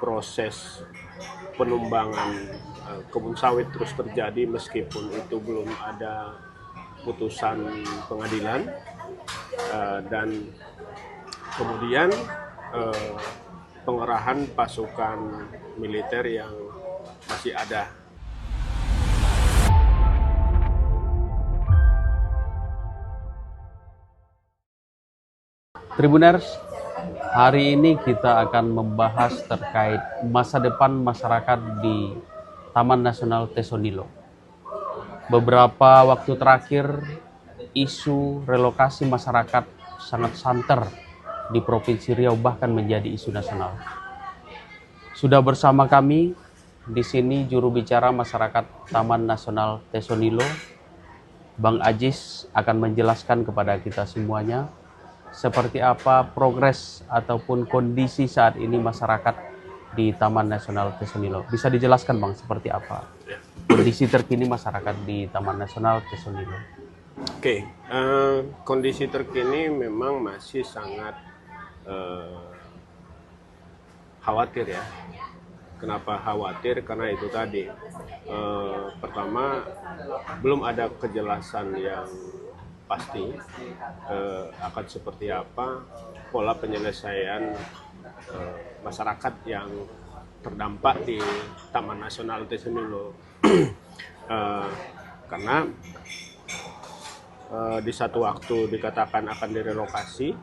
proses penumbangan kebun sawit terus terjadi meskipun itu belum ada putusan pengadilan, dan kemudian pengerahan pasukan militer yang masih ada. Tribuners, hari ini kita akan membahas terkait masa depan masyarakat di Taman Nasional Tesonilo. Beberapa waktu terakhir, isu relokasi masyarakat sangat santer di Provinsi Riau, bahkan menjadi isu nasional. Sudah bersama kami di sini juru bicara masyarakat Taman Nasional Tesonilo, Bang Ajis akan menjelaskan kepada kita semuanya seperti apa progres ataupun kondisi saat ini masyarakat di Taman Nasional Tesonilo. Bisa dijelaskan Bang, seperti apa kondisi terkini masyarakat di Taman Nasional Tesonilo? Oke, kondisi terkini memang masih sangat khawatir ya. Kenapa khawatir? Karena itu tadi, pertama belum ada kejelasan yang pasti akan seperti apa pola penyelesaian masyarakat yang terdampak di Taman Nasional Tesonilo. Karena di satu waktu dikatakan akan direlokasi,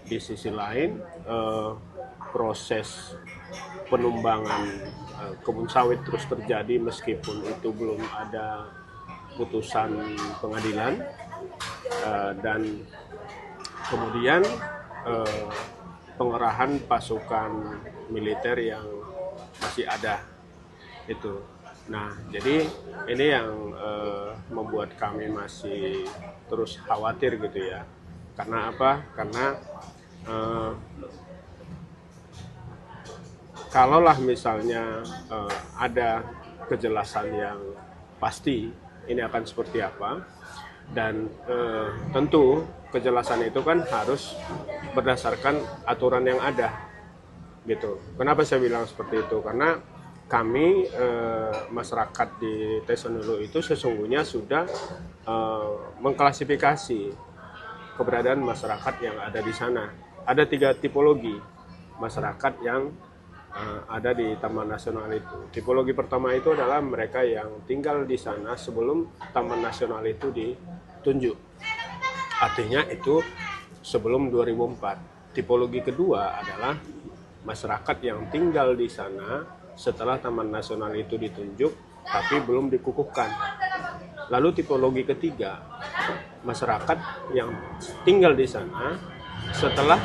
di sisi lain proses penumbangan kebun sawit terus terjadi meskipun itu belum ada putusan pengadilan, dan kemudian pengerahan pasukan militer yang masih ada itu. Nah, jadi ini yang membuat kami masih terus khawatir gitu ya. Karena apa? Karena kalaulah misalnya ada kejelasan yang pasti ini akan seperti apa, dan tentu kejelasan itu kan harus berdasarkan aturan yang ada gitu. Kenapa saya bilang seperti itu? Karena kami masyarakat di Tesonilo itu sesungguhnya sudah mengklasifikasi keberadaan masyarakat yang ada di sana. Ada 3 tipologi masyarakat yang ada di Taman Nasional itu. Tipologi pertama itu adalah mereka yang tinggal di sana sebelum Taman Nasional itu ditunjuk. Artinya itu sebelum 2004. Tipologi kedua adalah masyarakat yang tinggal di sana setelah Taman Nasional itu ditunjuk tapi belum dikukuhkan. Lalu tipologi ketiga, masyarakat yang tinggal di sana setelah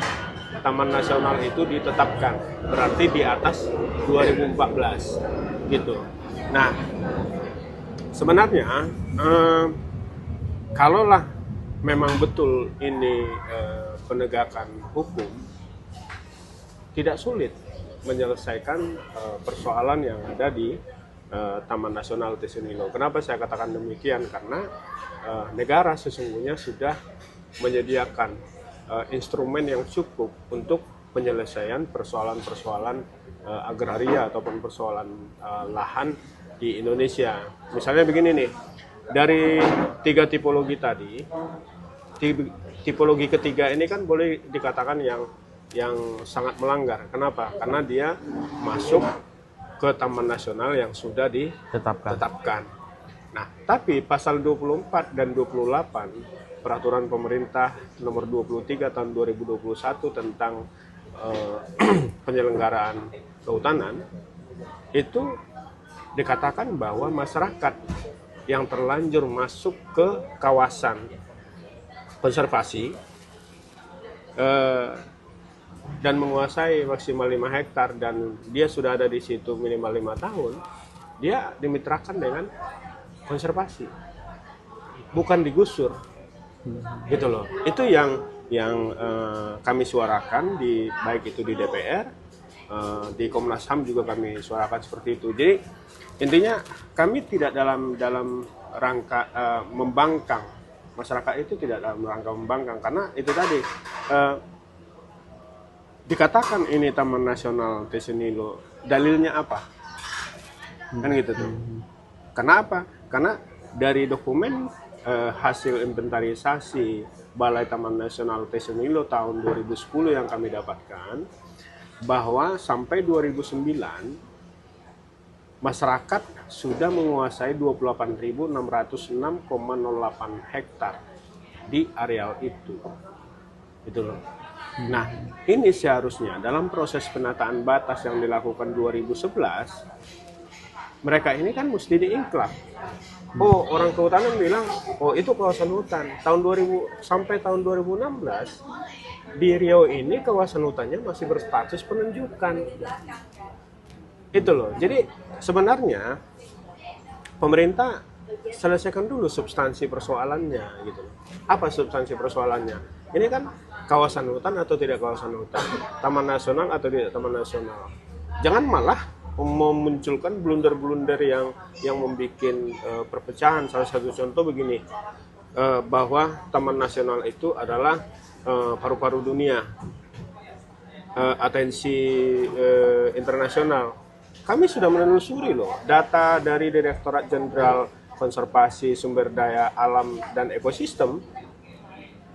Taman Nasional itu ditetapkan, berarti di atas 2014 gitu. Nah, sebenarnya kalaulah memang betul ini penegakan hukum, tidak sulit menyelesaikan persoalan yang ada di Taman Nasional Tesonilo. Kenapa saya katakan demikian? Karena negara sesungguhnya sudah menyediakan instrumen yang cukup untuk penyelesaian persoalan-persoalan agraria ataupun persoalan lahan di Indonesia. Misalnya begini nih, dari 3 tipologi tadi, tipologi ketiga ini kan boleh dikatakan yang sangat melanggar. Kenapa? Karena dia masuk ke Taman Nasional yang sudah ditetapkan. Nah, tapi pasal 24 dan 28 Peraturan Pemerintah Nomor 23 Tahun 2021 tentang penyelenggaraan kehutanan itu dikatakan bahwa masyarakat yang terlanjur masuk ke kawasan konservasi dan menguasai maksimal 5 hektar dan dia sudah ada di situ minimal 5 tahun, dia dimitrakan dengan konservasi, bukan digusur. Gitu loh. Itu yang kami suarakan baik itu di DPR, di Komnas HAM juga kami suarakan seperti itu. Jadi intinya kami tidak dalam rangka membangkang masyarakat, itu tidak dalam rangka membangkang, karena itu tadi dikatakan ini Taman Nasional Tesonilo, dalilnya apa? Kan gitu tuh. Kenapa? Karena dari dokumen hasil inventarisasi Balai Taman Nasional Tesonilo tahun 2010 yang kami dapatkan, bahwa sampai 2009 masyarakat sudah menguasai 28.606,08 hektar di areal itu. Itu loh. Nah, ini seharusnya dalam proses penataan batas yang dilakukan 2011, mereka ini kan mesti diinklap. Oh, orang kehutanan bilang, oh itu kawasan hutan. Tahun 2000 sampai tahun 2016 di Riau ini kawasan hutannya masih berstatus penunjukan. Itu loh. Jadi sebenarnya pemerintah selesaikan dulu substansi persoalannya gitu. Apa substansi persoalannya? Ini kan kawasan hutan atau tidak kawasan hutan, taman nasional atau tidak taman nasional. Jangan malah memunculkan blunder-blunder yang membuat perpecahan. Salah satu contoh begini, bahwa taman nasional itu adalah paru-paru dunia, atensi internasional. Kami sudah menelusuri loh data dari Direktorat Jenderal Konservasi Sumber Daya Alam dan Ekosistem.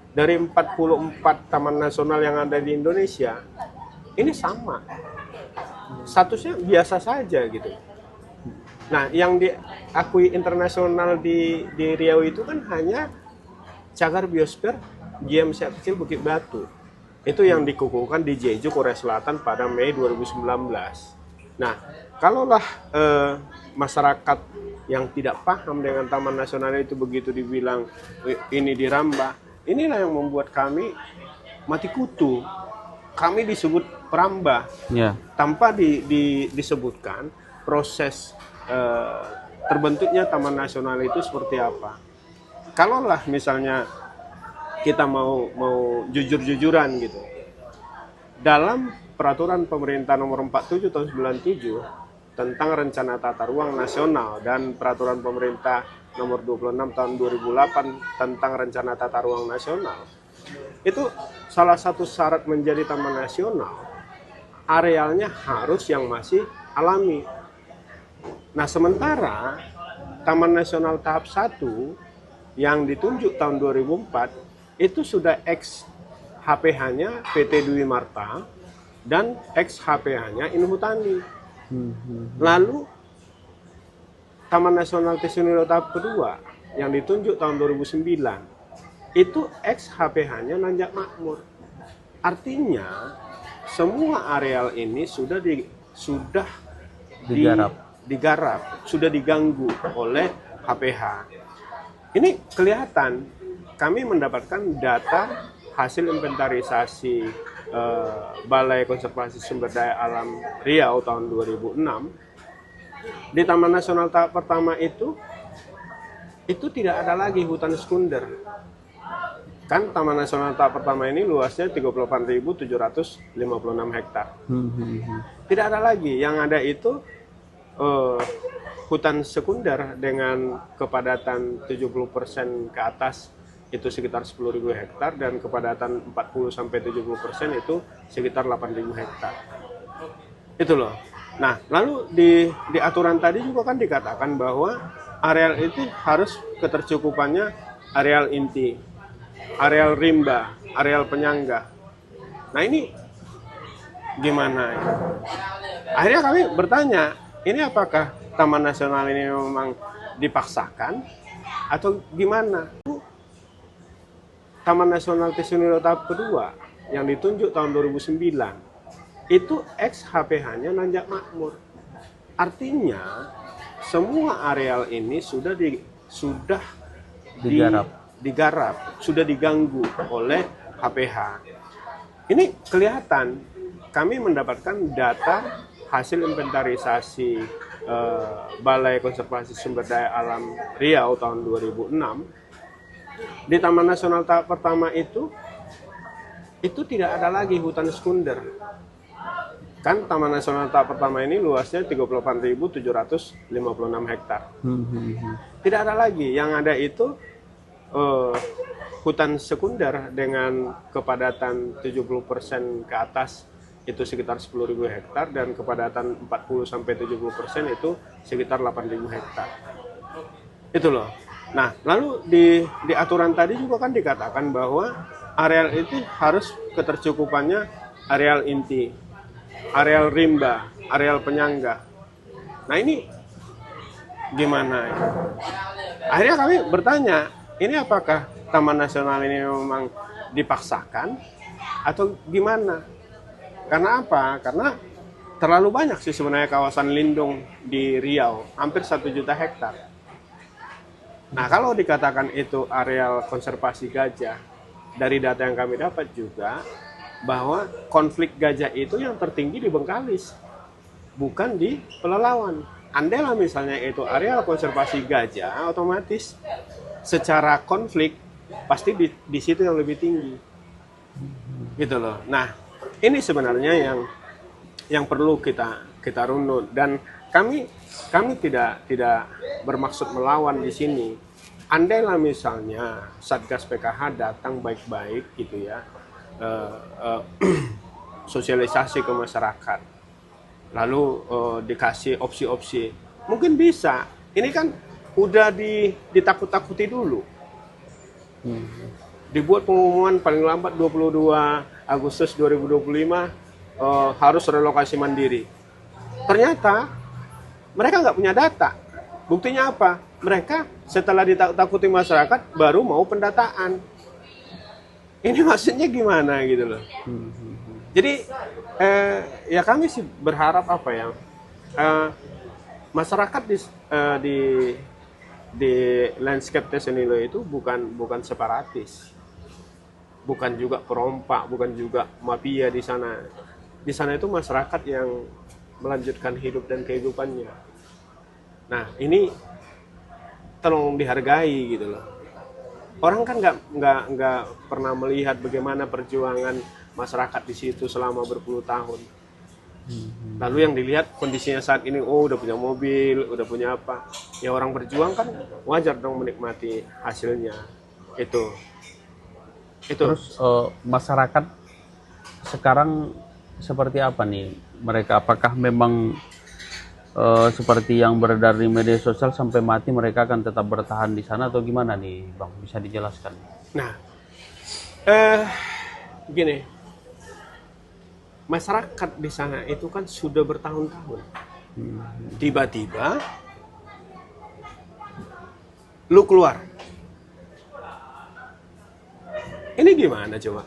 Dari 44 taman nasional yang ada di Indonesia, ini sama. Statusnya biasa saja gitu. Nah, yang diakui internasional di Riau itu kan hanya cagar biosfer GMC kecil Bukit Batu. Itu yang dikukuhkan di Jeju, Korea Selatan pada Mei 2019. Nah, kalaulah masyarakat yang tidak paham dengan taman nasional itu begitu dibilang ini dirambah, inilah yang membuat kami mati kutu. Kami disebut perambah, tanpa disebutkan proses terbentuknya taman nasional itu seperti apa. Kalaulah misalnya kita mau jujur-jujuran gitu, dalam peraturan pemerintah nomor 47 tahun 97 tentang rencana tata ruang nasional dan peraturan pemerintah nomor 26 tahun 2008 tentang rencana tata ruang nasional, itu salah satu syarat menjadi taman nasional, arealnya harus yang masih alami. Nah, sementara Taman Nasional tahap 1 yang ditunjuk tahun 2004 itu sudah ex HPH-nya PT Dwi Marta dan ex HPH-nya Inhutani. Lalu Taman Nasional Tesonilo tahap kedua yang ditunjuk tahun 2009 itu ex HPH-nya Nanjak Makmur. Artinya semua areal ini sudah digarap, sudah diganggu oleh HPH. Ini kelihatan, kami mendapatkan data hasil inventarisasi Balai Konservasi Sumber Daya Alam Riau tahun 2006. Di Taman Nasional tahap pertama itu tidak ada lagi hutan sekunder. Kan Taman Nasional tahap pertama ini luasnya 38.756 hektar. Tidak ada lagi, yang ada itu hutan sekunder dengan kepadatan 70% ke atas itu sekitar 10.000 hektar dan kepadatan 40-70% itu sekitar 8.000 hektar. Itu loh. Nah, lalu di aturan tadi juga kan dikatakan bahwa areal itu harus ketercukupannya areal inti, areal rimba, areal penyangga. Nah, ini gimana? Akhirnya kami bertanya, ini apakah Taman Nasional ini memang dipaksakan atau gimana? Taman Nasional Tesonilo tahap kedua yang ditunjuk tahun 2009 itu ex HPH-nya Nanjak Makmur. Artinya semua areal ini sudah digarap, sudah diganggu oleh HPH. Ini kelihatan, kami mendapatkan data hasil inventarisasi Balai Konservasi Sumber Daya Alam Riau tahun 2006. Di Taman Nasional tahap pertama itu tidak ada lagi hutan sekunder. Kan Taman Nasional tahap pertama ini luasnya 38.756 hektar. Tidak ada lagi, yang ada itu hutan sekunder dengan kepadatan 70% ke atas itu sekitar 10.000 hektar, dan kepadatan 40-70% itu sekitar 8.000 hektar. Itu loh. Nah, lalu di aturan tadi juga kan dikatakan bahwa areal itu harus ketercukupannya areal inti, areal rimba, areal penyangga. Nah, ini gimana ya? Akhirnya kami bertanya, ini apakah Taman Nasional ini memang dipaksakan atau gimana? Karena apa? Karena terlalu banyak sih sebenarnya kawasan lindung di Riau, hampir 1 juta hektar. Nah, kalau dikatakan itu areal konservasi gajah, dari data yang kami dapat juga, bahwa konflik gajah itu yang tertinggi di Bengkalis, bukan di Pelalawan. Andailah misalnya itu areal konservasi gajah, otomatis secara konflik pasti di situ yang lebih tinggi. Gitu loh. Nah, ini sebenarnya yang perlu kita runut, dan kami tidak bermaksud melawan di sini. Andailah misalnya Satgas PKH datang baik-baik gitu ya, sosialisasi ke masyarakat, lalu dikasih opsi-opsi, mungkin bisa. Ini kan udah ditakut-takuti dulu. Dibuat pengumuman paling lambat 22 Agustus 2025 harus relokasi mandiri. Ternyata mereka nggak punya data. Buktinya apa? Mereka setelah ditakut-takuti masyarakat baru mau pendataan. Ini maksudnya gimana gitu loh. Jadi ya kami sih berharap apa ya, masyarakat di landscape Tesonilo itu bukan separatis, bukan juga perompak, bukan juga mafia di sana. Di sana itu masyarakat yang melanjutkan hidup dan kehidupannya. Nah, ini tolong dihargai gitu loh. Orang kan nggak pernah melihat bagaimana perjuangan masyarakat di situ selama berpuluh tahun. Lalu yang dilihat kondisinya saat ini, udah punya mobil, udah punya apa. Ya orang berjuang kan wajar dong menikmati hasilnya. Itu. Terus masyarakat sekarang seperti apa nih? Mereka apakah memang seperti yang beredar di media sosial sampai mati mereka akan tetap bertahan di sana atau gimana nih, Bang? Bisa dijelaskan? Nah, gini, masyarakat di sana itu kan sudah bertahun-tahun. Tiba-tiba lu keluar. Ini gimana coba?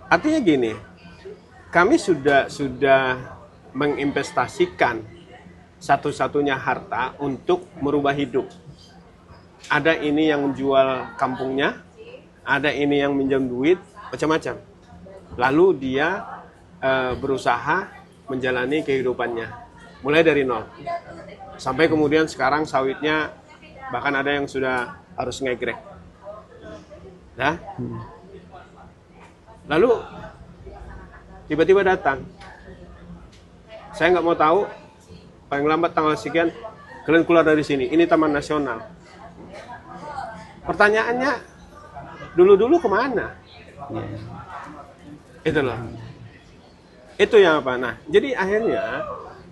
Artinya gini, kami sudah menginvestasikan satu-satunya harta untuk merubah hidup. Ada ini yang menjual kampungnya, ada ini yang minjam duit, macam-macam. Lalu dia berusaha menjalani kehidupannya, mulai dari nol. Sampai kemudian sekarang sawitnya bahkan ada yang sudah harus ngegrek. Nah, lalu tiba-tiba datang, saya nggak mau tahu, paling lambat tanggal sekian kalian keluar dari sini, ini Taman Nasional. Pertanyaannya, dulu-dulu kemana? Itu loh. Itu yang apa? Nah, jadi akhirnya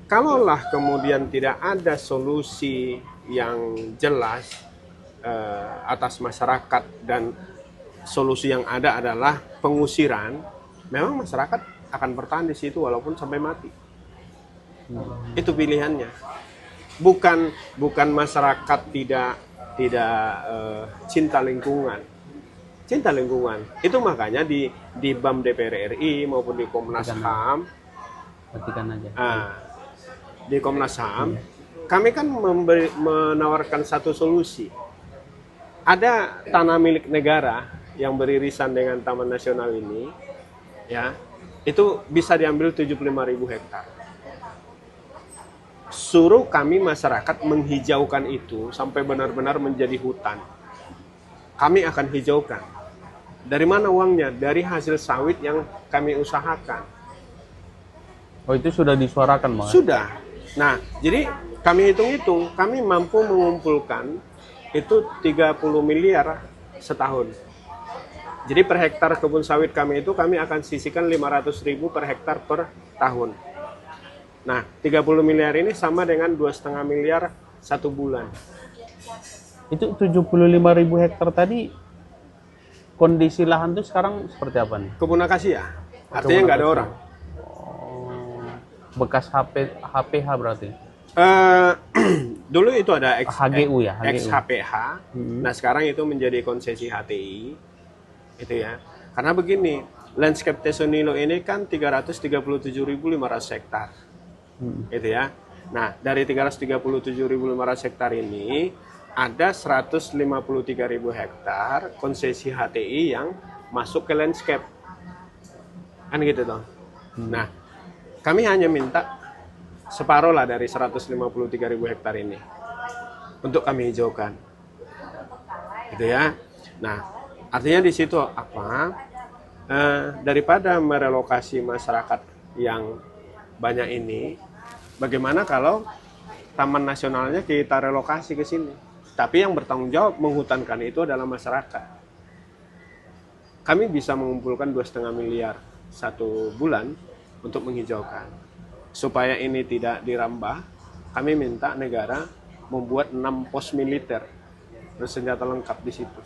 kalaulah kemudian tidak ada solusi yang jelas atas masyarakat, dan solusi yang ada adalah pengusiran, memang masyarakat akan bertahan di situ walaupun sampai mati. Itu pilihannya. Bukan masyarakat tidak cinta lingkungan. Cinta lingkungan. Itu makanya di BAM DPR RI maupun di Komnas HAM. Di Komnas HAM, kami kan menawarkan satu solusi. Ada tanah milik negara yang beririsan dengan Taman Nasional ini, ya, itu bisa diambil 75.000 hektar. Suruh kami masyarakat menghijaukan itu sampai benar-benar menjadi hutan. Kami akan hijaukan. Dari mana uangnya? Dari hasil sawit yang kami usahakan. Oh, itu sudah disuarakan, Bang? Sudah. Nah, jadi kami hitung-hitung, kami mampu mengumpulkan itu 30 miliar setahun. Jadi per hektar kebun sawit kami itu kami akan sisihkan 500.000 per hektar per tahun. Nah, 30 miliar ini sama dengan 2,5 miliar satu bulan. Itu 75.000 hektar tadi, kondisi lahan tuh sekarang seperti apa nih? Kebun akasia, artinya nggak ada orang. Oh, bekas HPH berarti? Dulu itu ada HGU ya? XHPH, nah sekarang itu menjadi konsesi HTI, itu ya. Karena begini, landscape Tesonilo ini kan 337.500 hektar, gitu ya. Nah, dari 337.500 hektar ini, ada 153.000 hektar konsesi HTI yang masuk ke landscape. Kan gitu dong. Nah, kami hanya minta separuh lah dari 153.000 hektar ini untuk kami hijaukan. Gitu ya. Nah, artinya di situ apa? Daripada merelokasi masyarakat yang banyak ini, bagaimana kalau taman nasionalnya kita relokasi ke sini? Tapi yang bertanggung jawab menghutankan itu adalah masyarakat. Kami bisa mengumpulkan 2,5 miliar satu bulan untuk menghijaukan. Supaya ini tidak dirambah, kami minta negara membuat 6 pos militer bersenjata lengkap di situ.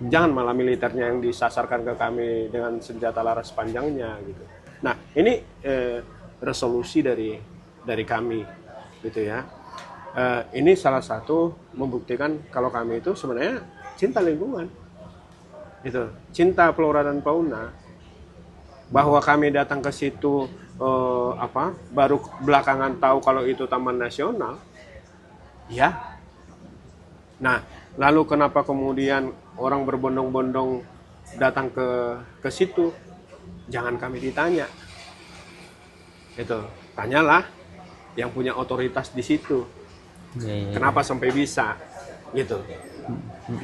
Jangan malah militernya yang disasarkan ke kami dengan senjata laras panjangnya gitu. Nah, ini resolusi dari kami gitu ya. Ini salah satu membuktikan kalau kami itu sebenarnya cinta lingkungan, gitu, cinta flora dan fauna. Bahwa kami datang ke situ baru belakangan tahu kalau itu taman nasional, ya. Nah, lalu kenapa kemudian orang berbondong-bondong datang ke situ? Jangan kami ditanya, itu tanyalah yang punya otoritas di situ. Kenapa sampai bisa gitu?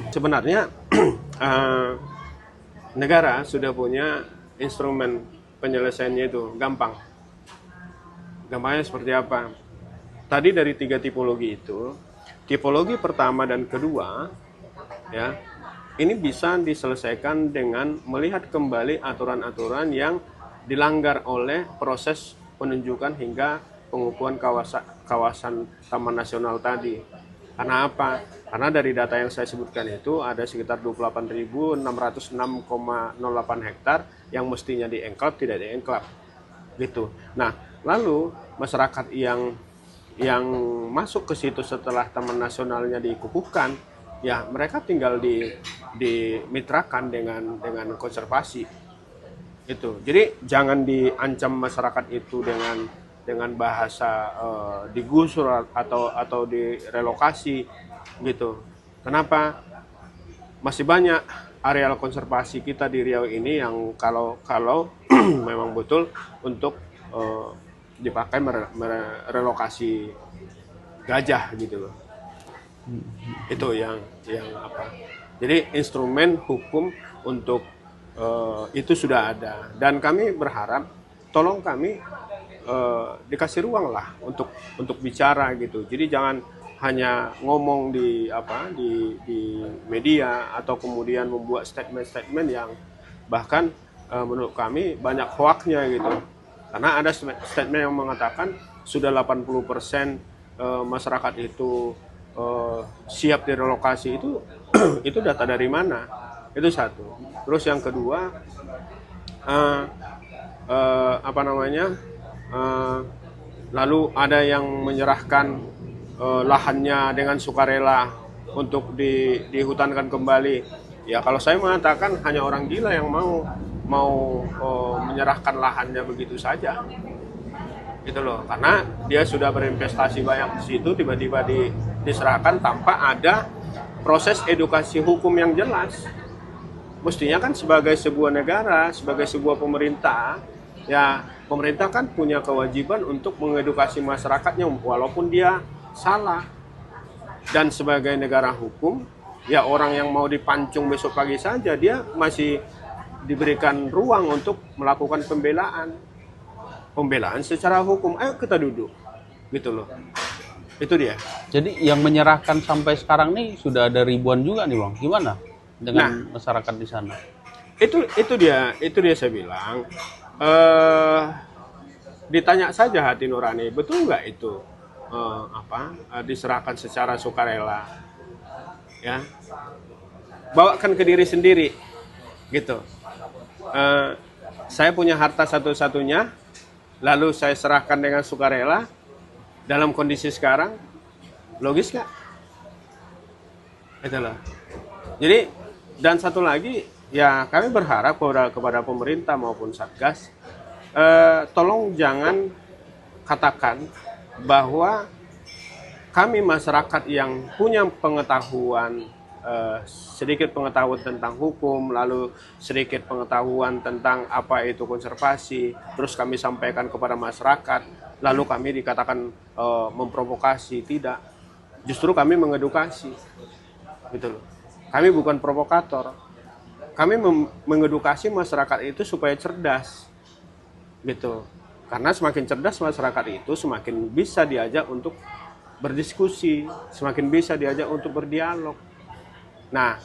Sebenarnya negara sudah punya instrumen penyelesaiannya, itu gampang. Gampangnya seperti apa? Tadi dari 3 tipologi itu, tipologi pertama dan kedua ya, ini bisa diselesaikan dengan melihat kembali aturan-aturan yang dilanggar oleh proses penunjukan hingga pengukuhan kawasan Taman Nasional tadi. Karena apa? Karena dari data yang saya sebutkan itu ada sekitar 28.606,08 hektar yang mestinya dienklave tidak dienklave. Gitu. Nah, lalu masyarakat yang masuk ke situ setelah Taman Nasionalnya dikukuhkan, ya mereka tinggal dimitrakan dengan konservasi. Itu. Jadi jangan diancam masyarakat itu dengan bahasa digusur atau direlokasi gitu. Kenapa? Masih banyak areal konservasi kita di Riau ini yang kalau memang betul untuk dipakai merelokasi gajah gitu loh. Itu yang apa? Jadi instrumen hukum untuk itu sudah ada, dan kami berharap tolong kami dikasih ruang lah untuk bicara gitu. Jadi jangan hanya ngomong di media atau kemudian membuat statement-statement yang bahkan menurut kami banyak hoaknya gitu. Karena ada statement yang mengatakan sudah 80% masyarakat itu siap direlokasi. Itu data dari mana? Itu satu. Terus yang kedua lalu ada yang menyerahkan lahannya dengan sukarela untuk dihutankan kembali. Ya kalau saya mengatakan hanya orang gila yang mau menyerahkan lahannya begitu saja, gitu loh. Karena dia sudah berinvestasi banyak di situ, tiba-tiba diserahkan tanpa ada proses edukasi hukum yang jelas. Mestinya kan sebagai sebuah negara, sebagai sebuah pemerintah, ya pemerintah kan punya kewajiban untuk mengedukasi masyarakatnya walaupun dia salah. Dan sebagai negara hukum, ya orang yang mau dipancung besok pagi saja dia masih diberikan ruang untuk melakukan pembelaan secara hukum. Ayo kita duduk, gitu loh. Itu dia. Jadi yang menyerahkan sampai sekarang nih sudah ada ribuan juga nih Bang. Gimana dengan masyarakat di sana? itu dia saya bilang, ditanya saja hati nurani, betul nggak itu diserahkan secara sukarela, ya, bawakan ke diri sendiri, gitu. Saya punya harta satu-satunya, lalu saya serahkan dengan sukarela dalam kondisi sekarang, logis nggak? Itu loh. Jadi, dan satu lagi, ya kami berharap kepada pemerintah maupun Satgas, tolong jangan katakan bahwa kami masyarakat yang punya pengetahuan, sedikit pengetahuan tentang hukum, lalu sedikit pengetahuan tentang apa itu konservasi, terus kami sampaikan kepada masyarakat, lalu kami dikatakan memprovokasi. Tidak, justru kami mengedukasi, gitu loh. Kami bukan provokator, kami mengedukasi masyarakat itu supaya cerdas, gitu. Karena semakin cerdas masyarakat itu, semakin bisa diajak untuk berdiskusi, semakin bisa diajak untuk berdialog. Nah,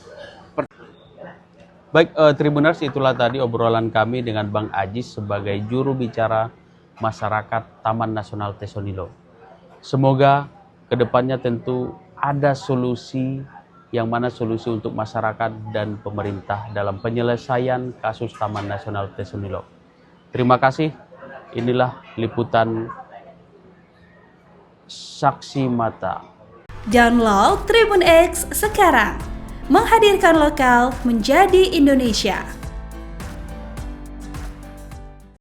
Baik, Tribuners, itulah tadi obrolan kami dengan Bang Ajis sebagai juru bicara masyarakat Taman Nasional Tesonilo. Semoga kedepannya tentu ada solusi, yang mana solusi untuk masyarakat dan pemerintah dalam penyelesaian kasus Taman Nasional Tesonilo. Terima kasih. Inilah liputan Saksi Mata. Download Tribun X sekarang, menghadirkan lokal menjadi Indonesia.